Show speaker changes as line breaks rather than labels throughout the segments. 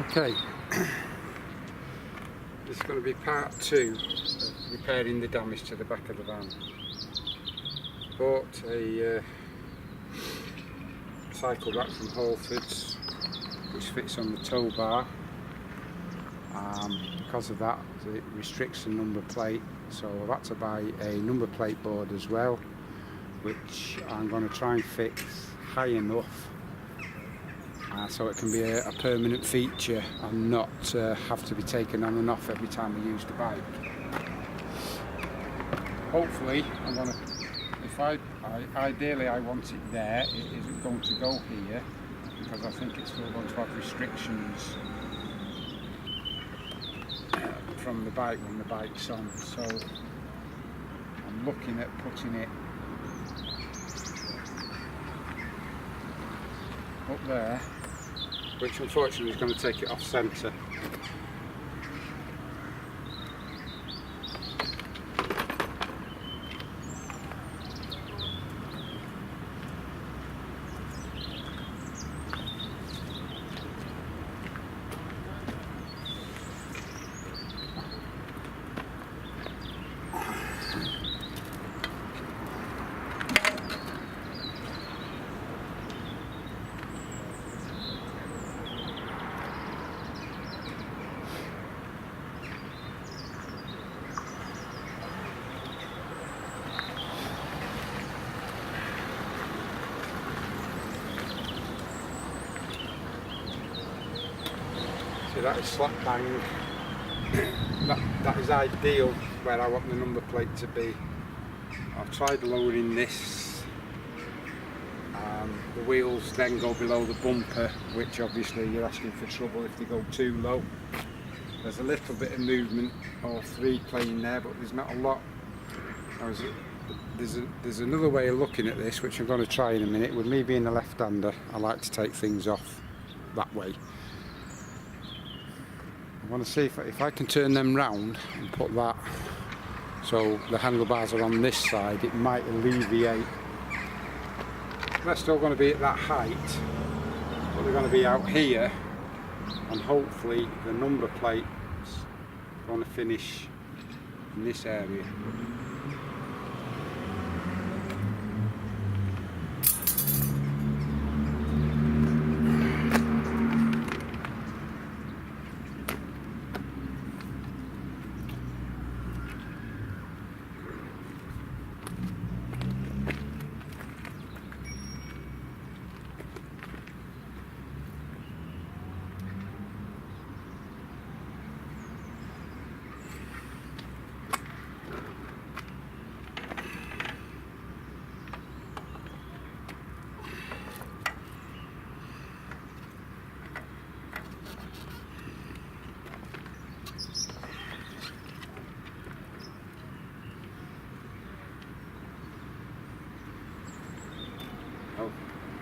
Okay, this is going to be part 2 of repairing the damage to the back of the van. Bought a cycle rack from Halfords which fits on the tow bar. Because of that, it restricts the number plate, so I've had to buy a number plate board as well, which I'm going to try and fix high enough so it can be a permanent feature and not have to be taken on and off every time we use the bike. Hopefully, I'm going to, ideally I want it there. It isn't going to go here because I think it's still going to have restrictions from the bike when the bike's on, so I'm looking at putting it up there, which unfortunately is going to take it off centre. That is slap bang. That is ideal where I want the number plate to be. I've tried lowering this. The wheels then go below the bumper, which obviously you're asking for trouble if they go too low. There's a little bit of movement or free playing there, but there's not a lot. There's another way of looking at this, which I'm going to try in a minute. With me being a left-hander, I like to take things off that way. I want to see if I can turn them round and put that so the handlebars are on this side. It might alleviate. They're still going to be at that height, but they're going to be out here, and hopefully the number plate's going to finish in this area.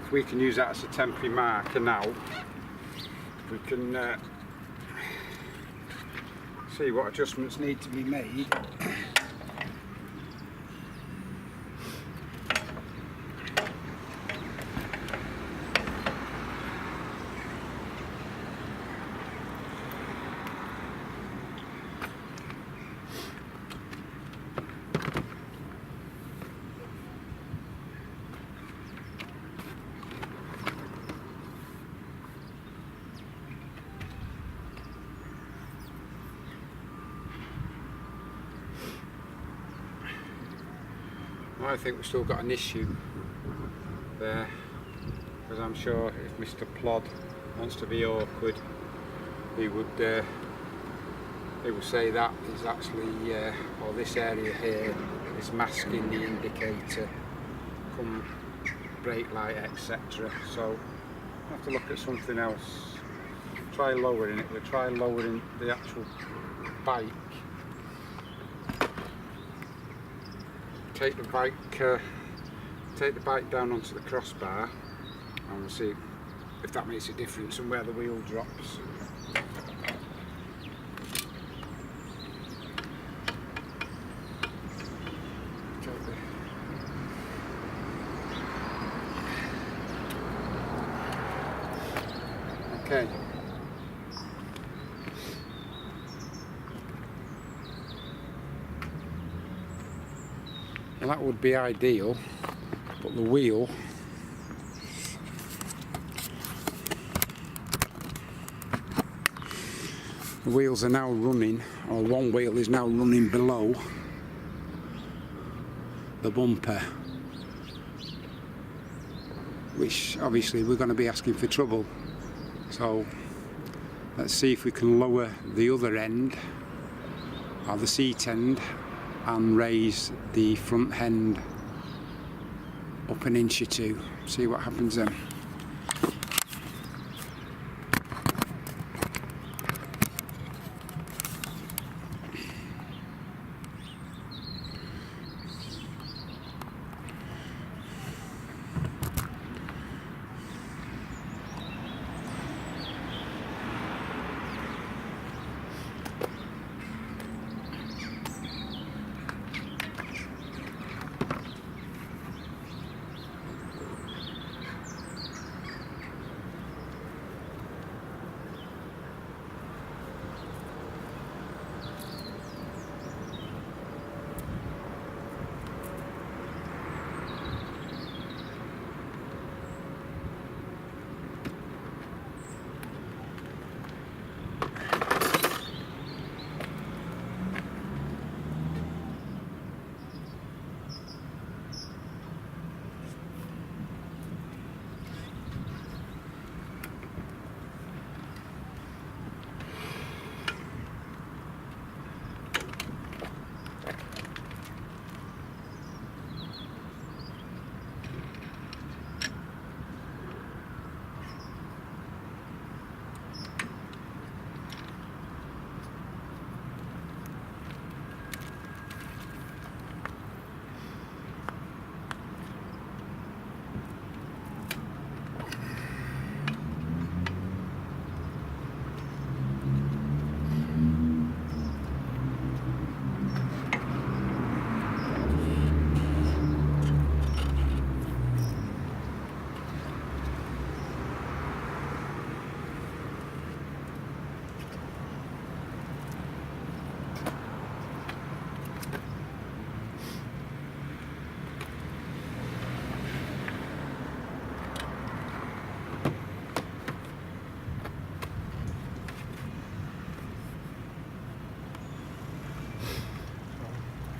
If we can use that as a temporary marker now, we can see what adjustments need to be made. I think we've still got an issue there, because I'm sure if Mr. Plod wants to be awkward, he would say that is actually, or this area here is masking the indicator, come brake light, etc. So I have to look at something else. Try lowering it. We'll try lowering the actual bike. Take the bike down onto the crossbar, and we'll see if that makes a difference and where the wheel drops. Okay. Well, that would be ideal, but the wheels are now running, or one wheel is now running below the bumper, which obviously we're going to be asking for trouble. So let's see if we can lower the other end, or the seat end, and raise the front end up an inch or two. See what happens then.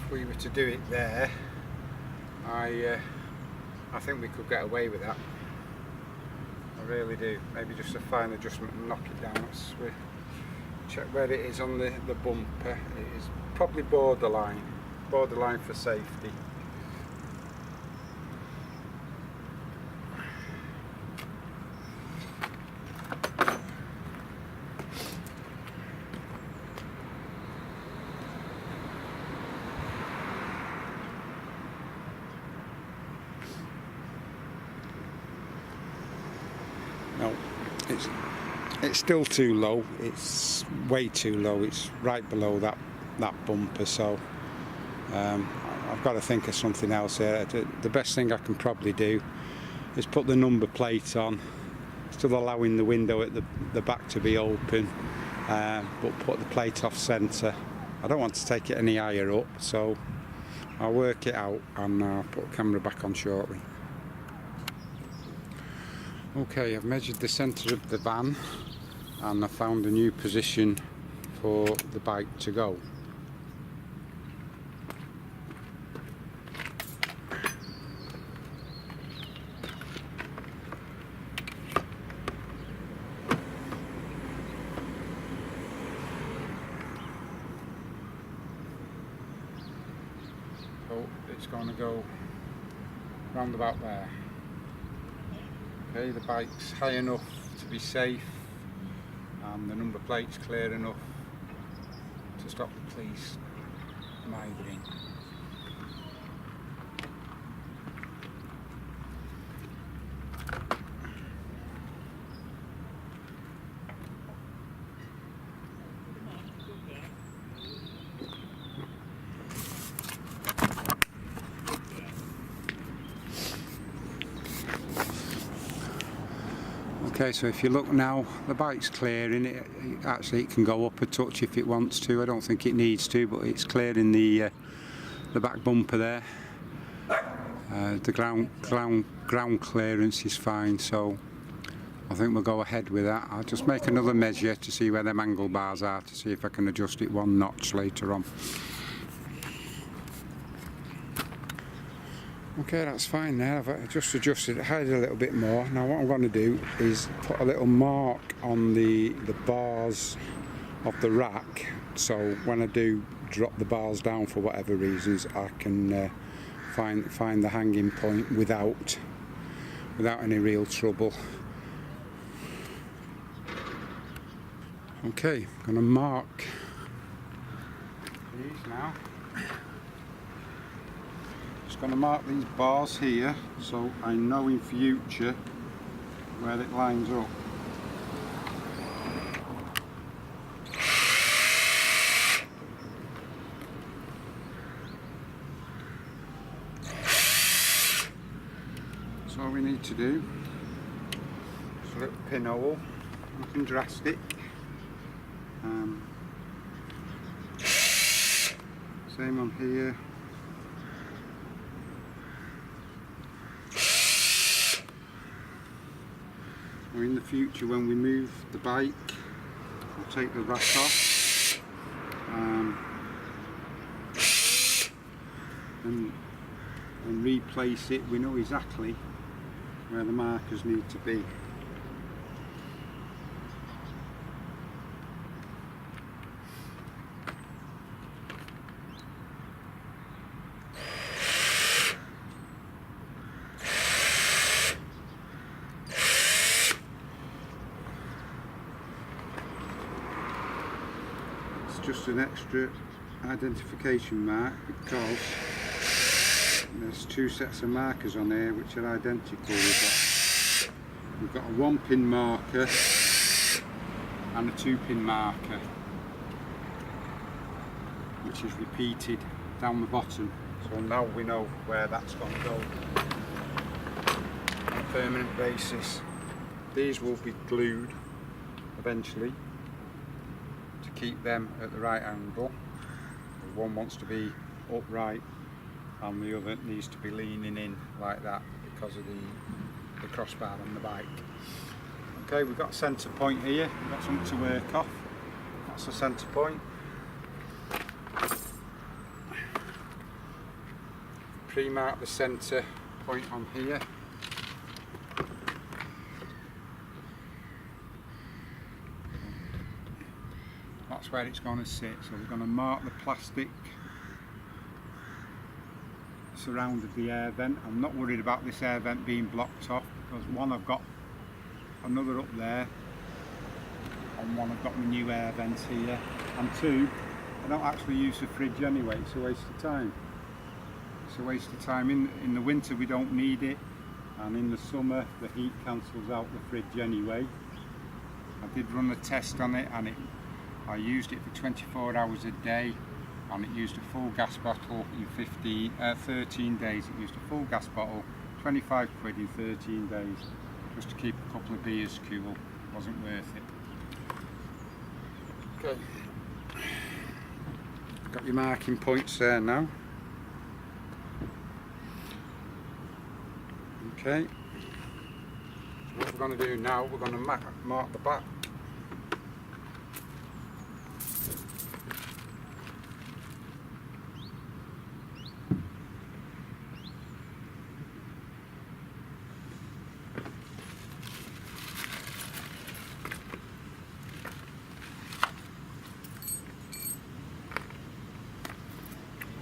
If we were to do it there, I think we could get away with that. I really do. Maybe just a fine adjustment and knock it down. Let's check where it is on the bumper. It is probably borderline for safety. No, it's still too low. It's way too low. It's right below that bumper. So I've got to think of something else here. The best thing I can probably do is put the number plate on, still allowing the window at the back to be open, but put the plate off centre. I don't want to take it any higher up, so I'll work it out and I'll put the camera back on shortly. Okay, I've measured the centre of the van and I found a new position for the bike to go. So it's going to go round about there. Okay, the bike's high enough to be safe and the number plate's clear enough to stop the police mithering. Okay, so if you look now, the bike's clearing. It can go up a touch if it wants to. I don't think it needs to, but it's clearing the back bumper there. The ground clearance is fine, so I think we'll go ahead with that. I'll just make another measure to see where them angle bars are, to see if I can adjust it one notch later on. Okay, that's fine there. I've just adjusted it, hide a little bit more. Now what I'm going to do is put a little mark on the bars of the rack, so when I do drop the bars down for whatever reasons, I can find the hanging point without any real trouble. Okay, I'm going to mark these now. Just going to mark these bars here so I know in future where it lines up. So all we need to do is a little pinhole, nothing drastic. Same on here. Or in the future when we move the bike, we'll take the rack off and replace it. We know exactly where the markers need to be. Just an extra identification mark because there's two sets of markers on here which are identical. We've got a 1-pin marker and a 2-pin marker, which is repeated down the bottom, so now we know where that's going to go on a permanent basis. These will be glued eventually to keep them at the right angle. One wants to be upright and the other needs to be leaning in like that because of the crossbar on the bike. Okay, we've got a centre point here, we've got something to work off. That's the centre point. Pre-mark the centre point on here. That's where it's going to sit, so we're going to mark the plastic surrounded the air vent. I'm not worried about this air vent being blocked off because one, I've got another up there, and one, I've got my new air vents here, and two, I don't actually use the fridge anyway. It's a waste of time. It's a waste of time. In the winter we don't need it, and in the summer the heat cancels out the fridge anyway. I did run a test on it and I used it for 24 hours a day, and it used a full gas bottle in 13 days. It used a full gas bottle, 25 quid in 13 days, just to keep a couple of beers cool. Wasn't worth it. Okay, got your marking points there now. Okay, so what we're going to do now, we're going to mark the back.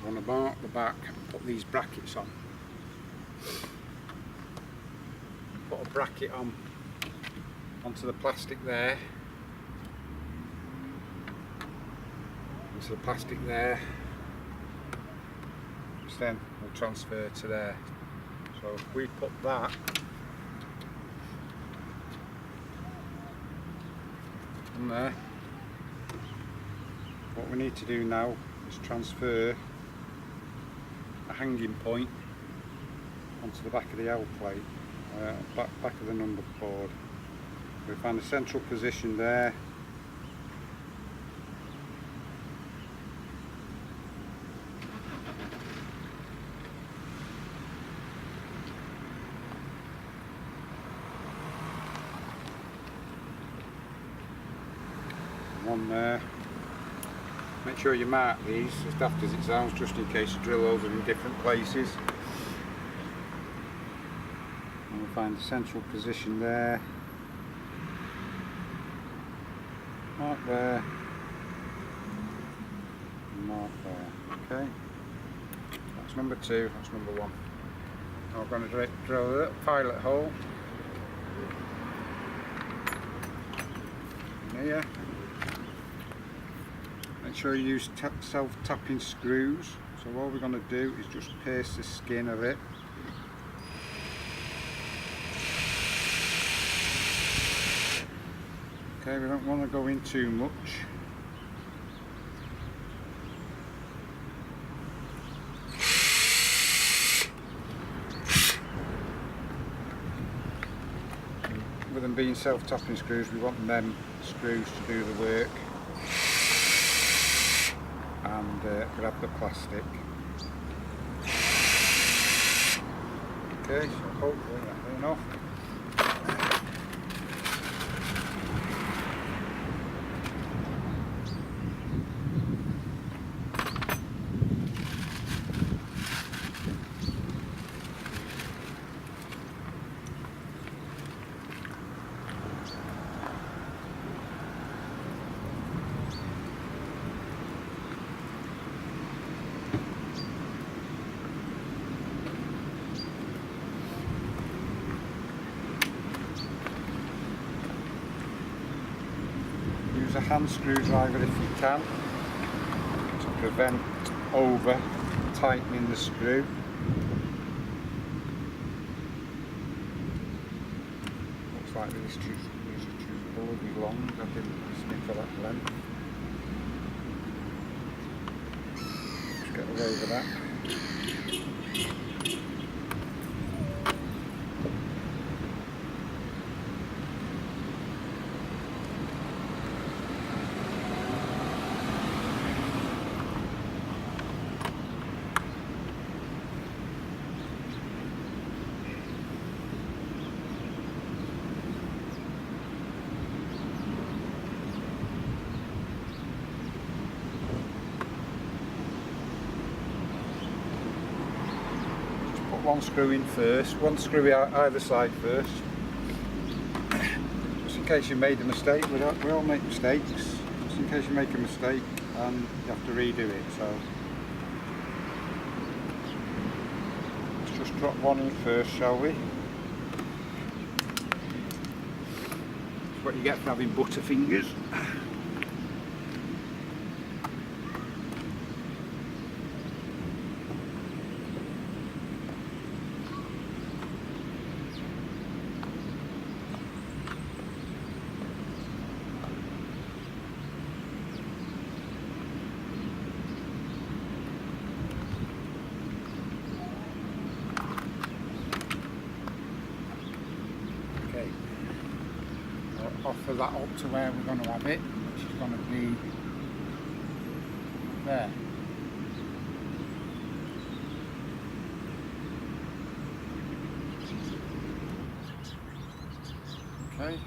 I'm going to mark the back and put these brackets on. Put a bracket onto the plastic there, into the plastic there, which then will transfer to there. So if we put that on there, what we need to do now is transfer a hanging point onto the back of the L plate, back of the number board. We find a central position there. on there. Make sure you mark these, as daft as it sounds, just in case the drill holes are in different places. And we'll find the central position there. Mark there. Mark there. Okay. That's number 2, that's number 1. Now we're going to drill a little pilot hole in here. Make sure you use self-tapping screws. So all we're going to do is just pierce the skin of it. Okay, we don't want to go in too much. With them being self-tapping screws, we want them screws to do the work. And grab the plastic. Okay, so hopefully that's enough. Use a hand screwdriver if you can to prevent over tightening the screw. Looks like these are too bloody long. I didn't stick for that length. Just get away with that. One screw in first, one screw out either side first, just in case you made a mistake. We all make mistakes, just in case you make a mistake and you have to redo it. So let's just drop one in first, shall we? That's what you get for having butter fingers. Offer that up to where we're going to have it, which is going to be there. Okay,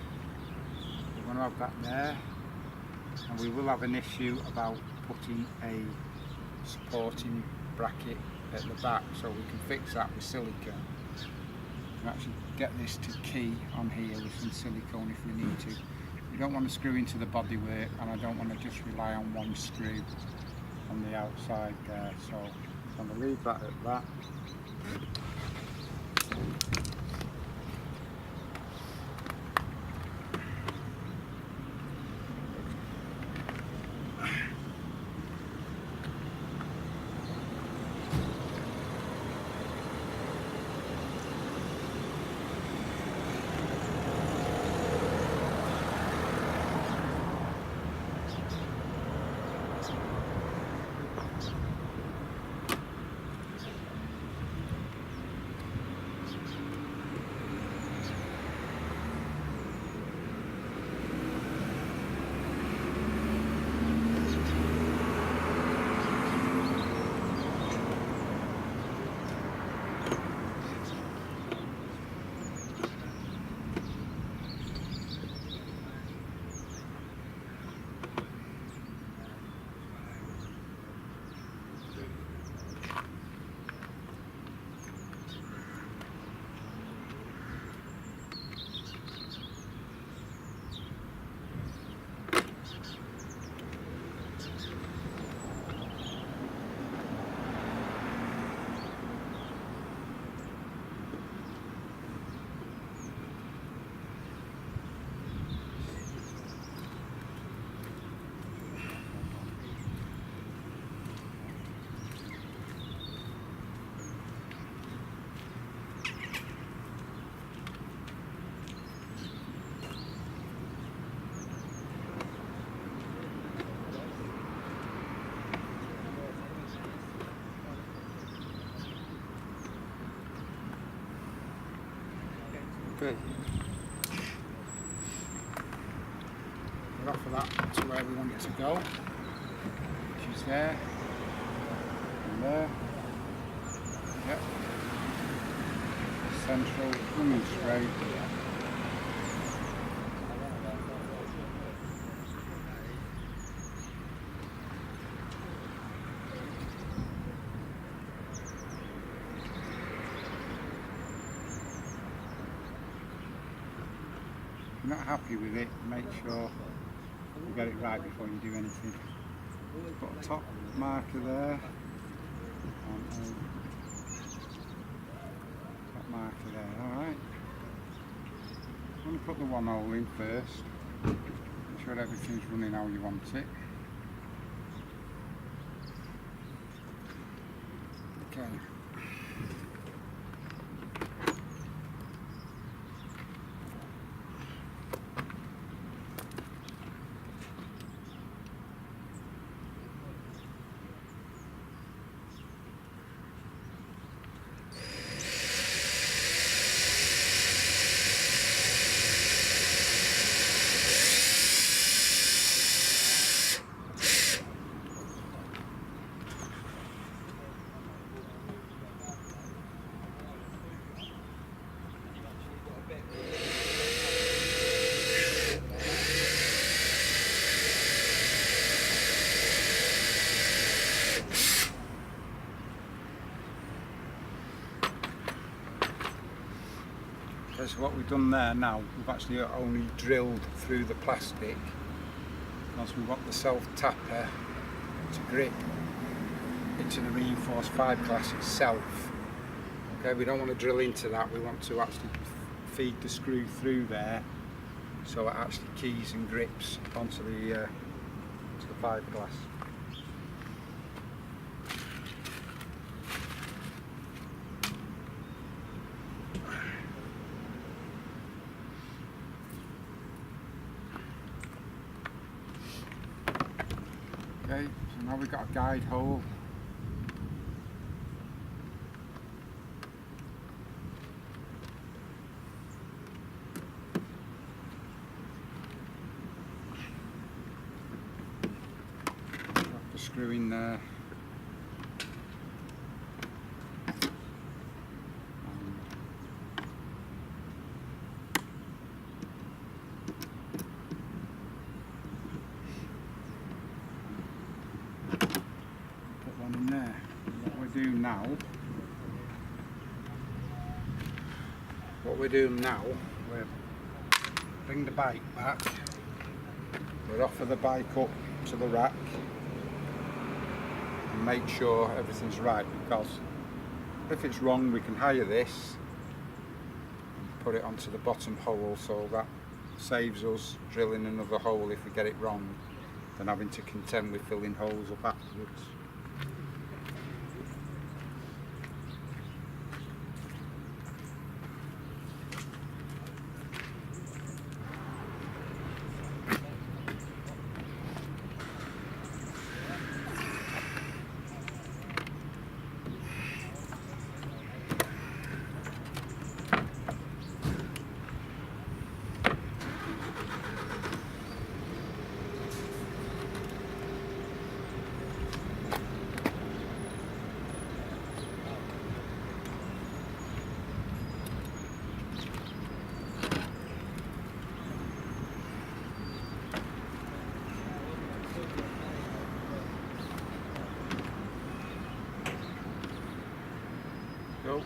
we're going to have that there, and we will have an issue about putting a supporting bracket at the back, so we can fix that with silicone. We can actually get this to key on here with some silicone if we need to. We don't want to screw into the bodywork, and I don't want to just rely on one screw on the outside there, so I'm going to leave that at that. we're off of that to where we want it to go, which is there and there. Yep. Central, running straight. If you're not happy with it, make sure you get it right before you do anything. Put a top marker there, and top marker there, alright. I'm going to put the one hole in first, make sure everything's running how you want it. Okay. So what we've done there now, we've actually only drilled through the plastic because we want the self-tapper to grip into the reinforced fiberglass itself. Okay, we don't want to drill into that, we want to actually feed the screw through there so it actually keys and grips onto the fiberglass. Okay, so now we've got a guide hole. Drop the screw in there. What we're doing now, we're bring the bike back, we're offer the bike up to the rack and make sure everything's right, because if it's wrong we can hire this and put it onto the bottom hole, so that saves us drilling another hole if we get it wrong than having to contend with filling holes up afterwards. Go.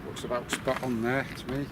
Looks about spot on there to me.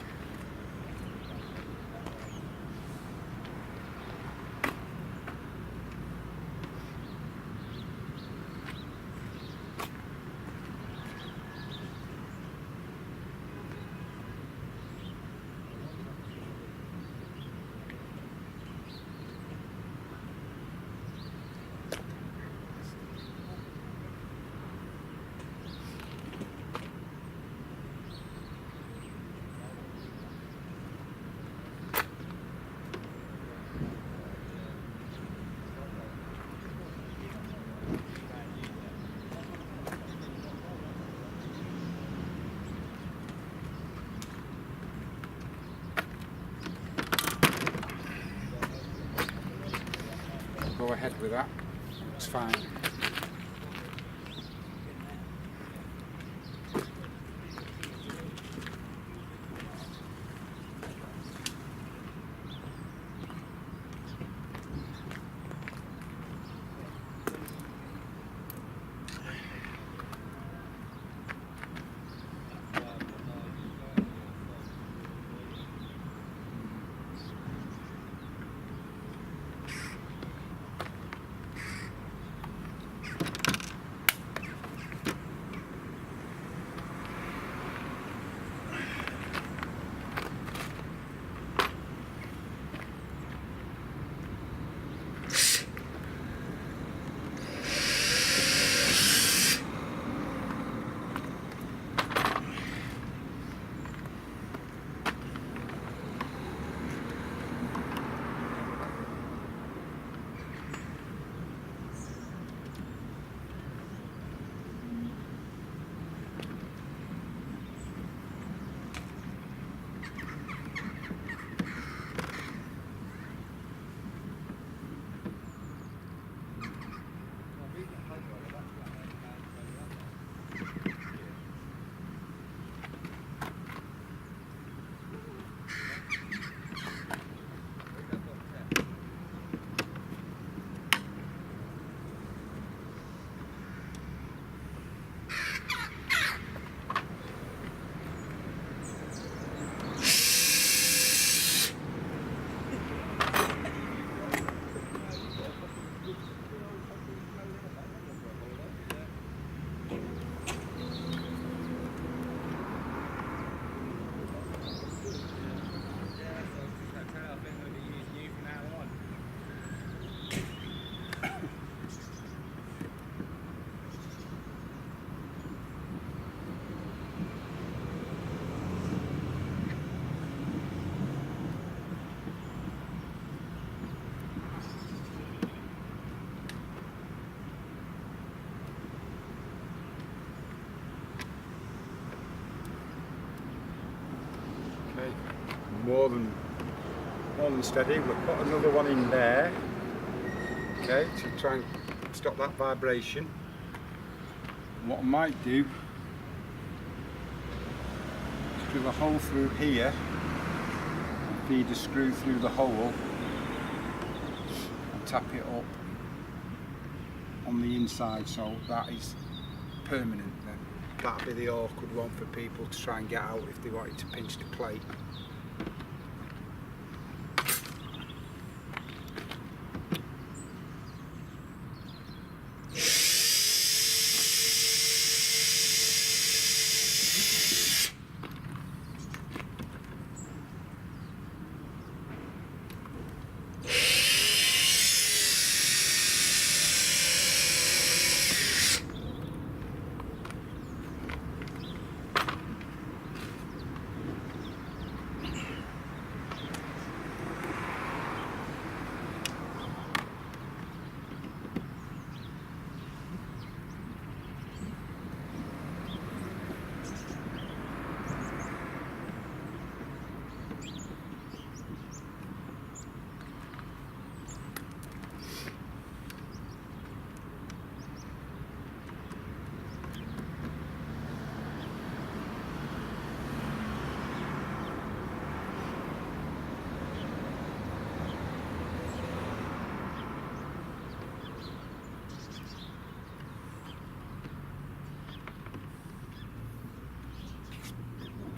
go ahead with that. It's fine. More than steady. We'll put another one in there, okay, to try and stop that vibration. And what I might do is drill a hole through here and feed a screw through the hole and tap it up on the inside, so that is permanent then. That'll be the awkward one for people to try and get out if they wanted to pinch the plate.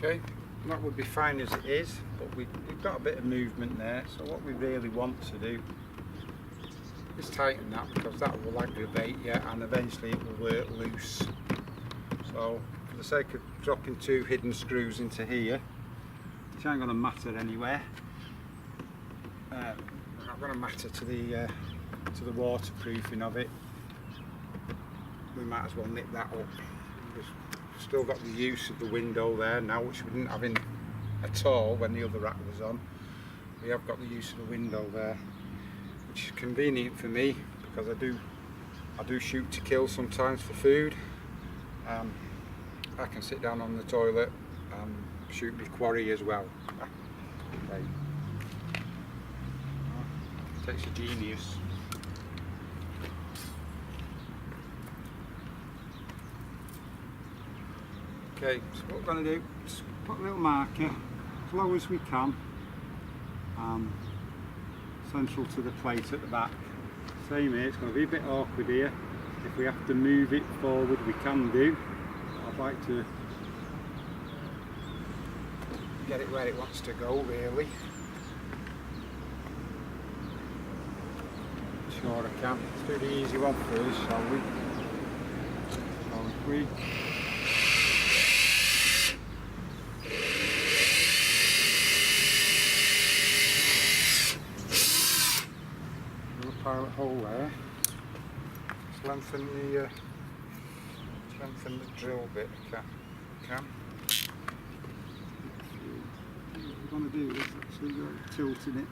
Okay, that would be fine as it is, but we've got a bit of movement there, so what we really want to do is tighten that, because that will aggravate you and eventually it will work loose. So for the sake of dropping two hidden screws into here, which ain't going to matter anywhere, not going to matter to the waterproofing of it, we might as well nip that up. We've still got the use of the window there now, which we didn't have in at all when the other rack was on. We have got the use of the window there, which is convenient for me because I do shoot to kill sometimes for food. I can sit down on the toilet and shoot my quarry as well. Okay. Takes a genius. Okay, so what we're going to do is put a little marker as low as we can, central to the plate at the back. Same here, it's going to be a bit awkward here. If we have to move it forward, we can do. I'd like to get it where it wants to go, really. Sure I can. Let's do the easy one first, shall we? So if we pilot hole there. Just lengthen the drill bit. Can. We're going to do this actually, we're tilting it.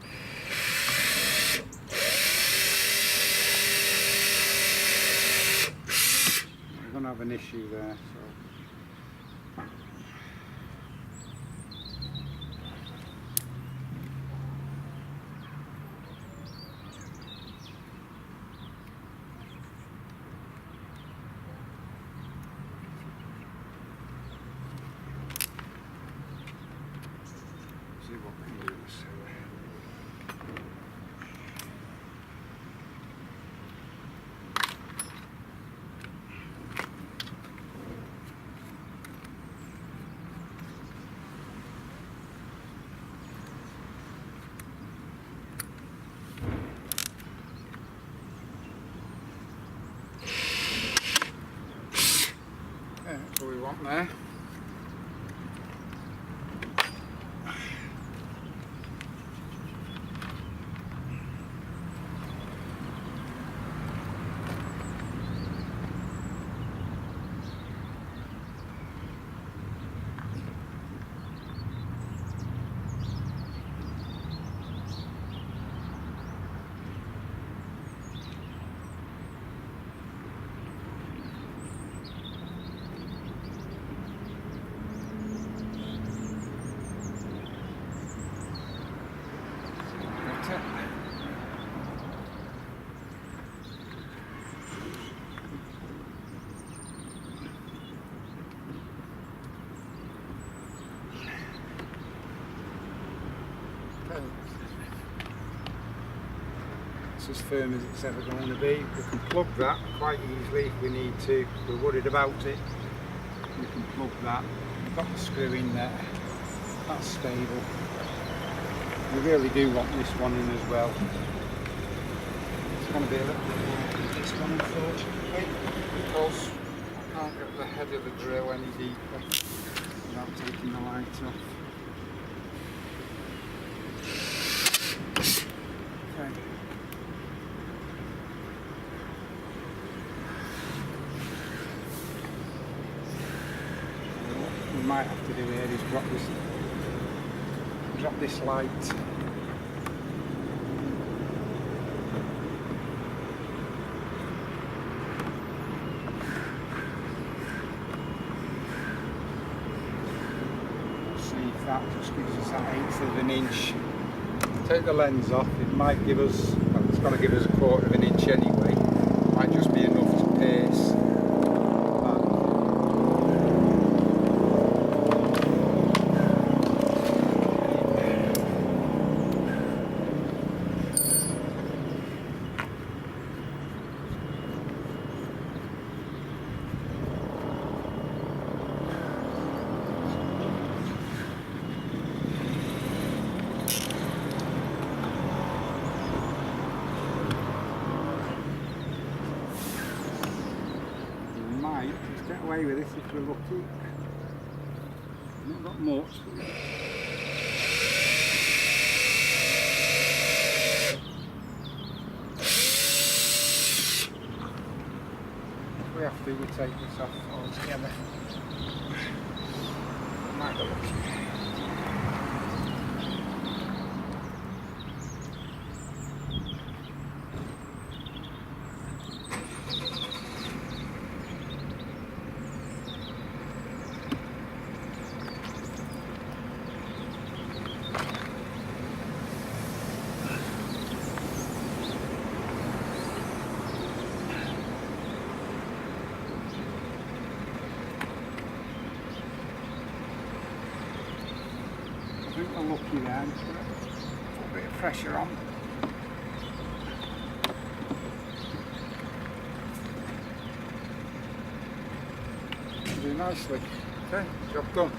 We're going to have an issue there. So. See what we use. That's what we want there. It's as firm as it's ever going to be. We can plug that quite easily if we need to. If we're worried about it, we can plug that. We've got the screw in there. That's stable. We really do want this one in as well. It's going to be a little bit more than this one, unfortunately, because I can't get the head of the drill any deeper without taking the light off. Okay. What we might have to do here is drop this light. See if that just gives us that 1/8 of an inch. Take the lens off, it might give us, well, it's going to give us 1/4 of an inch anyway. It might just be enough to pace. Just get away with this if we're lucky. Not got much. If we have to, we take this off altogether. Might be lucky. lucky there. I'm just going to put a bit of pressure on. Do nicely. Okay, job done.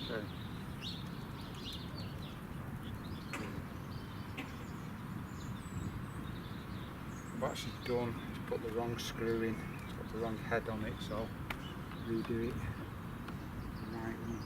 Okay. What I've actually done is put the wrong screw in, it's got the wrong head on it, so redo it. The right one.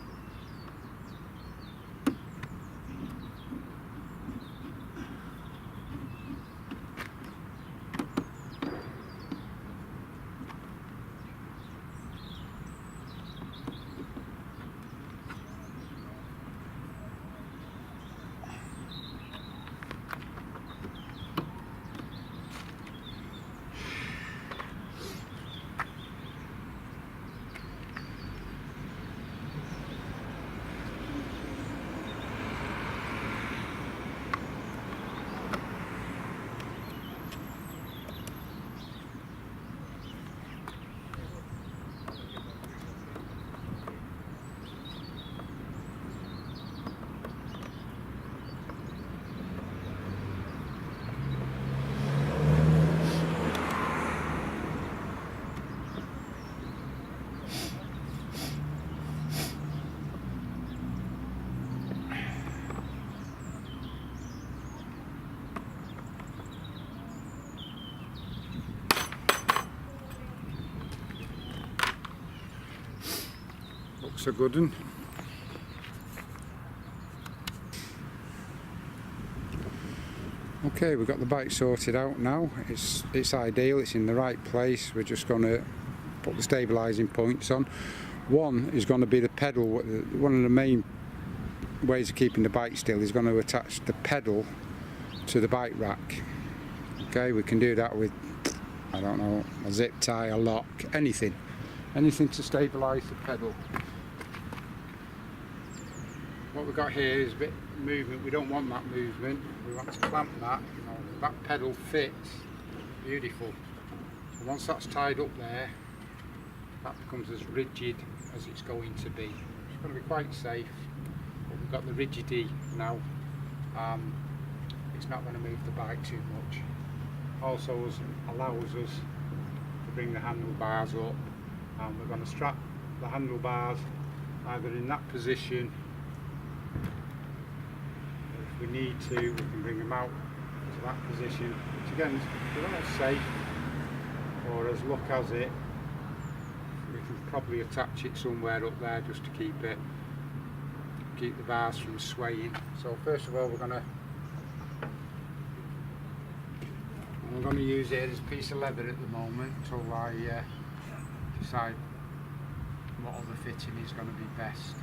Looks a good one. Okay, we've got the bike sorted out now. It's ideal, it's in the right place. We're just going to put the stabilising points on. One is going to be the pedal. One of the main ways of keeping the bike still is going to attach the pedal to the bike rack. Okay, we can do that with, I don't know, a zip tie, a lock, anything to stabilise the pedal. What we've got here is a bit of movement. We don't want that movement. We want to clamp that. You know, that pedal fits. Beautiful. So once that's tied up there, that becomes as rigid as it's going to be. It's going to be quite safe. But we've got the rigidity now. It's not going to move the bike too much. Also allows us to bring the handlebars up. And we're going to strap the handlebars either in that position. If we need to, we can bring them out to that position, which again is not safe, or as luck has it, we can probably attach it somewhere up there just to keep the bars from swaying. So first of all, I'm going to use it as a piece of leather at the moment until I decide what other fitting is going to be best.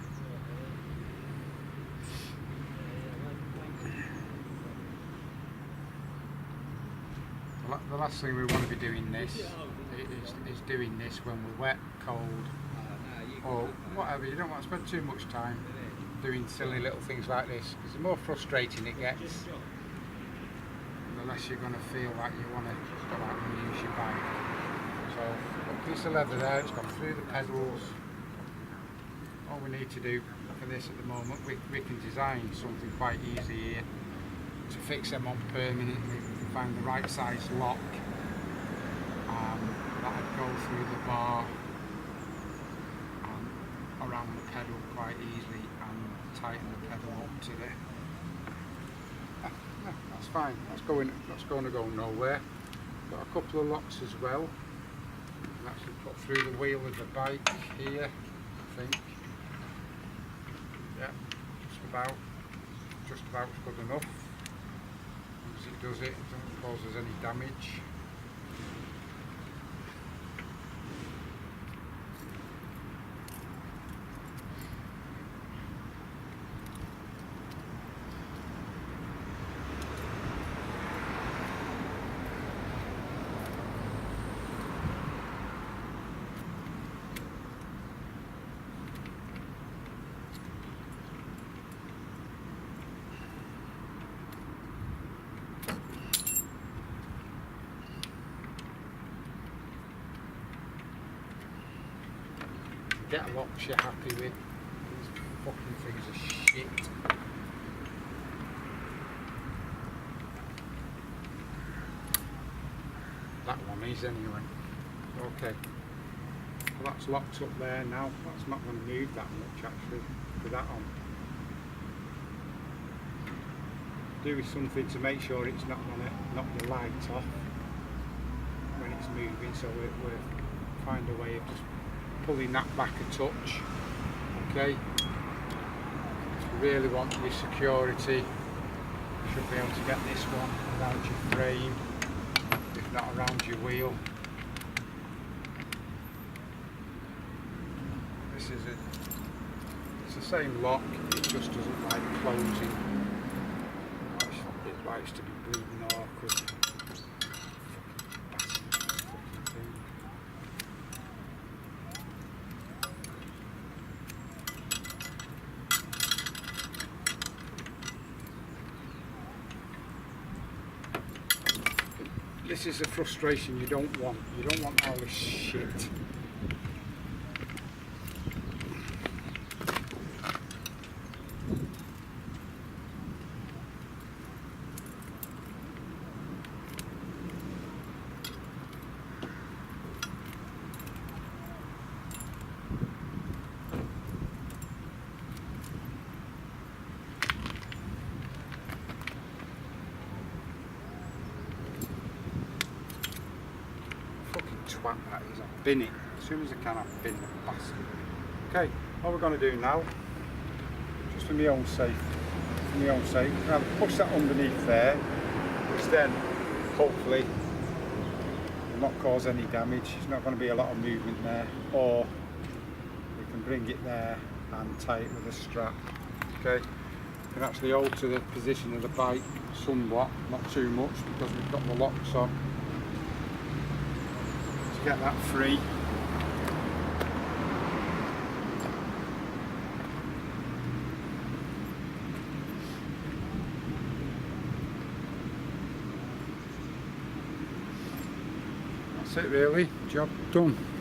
The last thing we want to be doing this is doing this when we're wet, cold, or whatever. You don't want to spend too much time doing silly little things like this, because the more frustrating it gets, the less you're going to feel like you want to go out and use your bike. So a piece of leather there, it's gone through the pedals. All we need to do for this at the moment, we can design something quite easy here to fix them on permanently. We can find the right size lock that would go through the bar and around the pedal quite easily, and tighten the pedal up to the... Yeah, that's fine, that's going to go nowhere. Got a couple of locks as well. You can actually put through the wheel of the bike here, I think. Yeah, just about. just about good enough. As it does it doesn't cause us any damage. Get a locks you're happy with. These fucking things are shit. That one is anyway. Okay. Well, that's locked up there now. That's not going to move that much actually with that on. Do something to make sure it's not going to knock the light off when it's moving, so we'll find a way of just pulling that back a touch. Okay, if you really want your security, you should be able to get this one around your frame, if not around your wheel. This is it's the same lock, it just doesn't like closing. It likes to be bleeding awkward. This is a frustration you don't want. You don't want all this shit. Twat that is, I'll bin it. As soon as I can, I'll bin the bastard. Okay, what we're going to do now, just for my own sake, I'm going to push that underneath there, which then, hopefully, will not cause any damage. There's not going to be a lot of movement there, or we can bring it there and tie it with a strap. Okay, we can actually alter the position of the bike somewhat, not too much, because we've got the locks on. Get that free. That's it really, job done.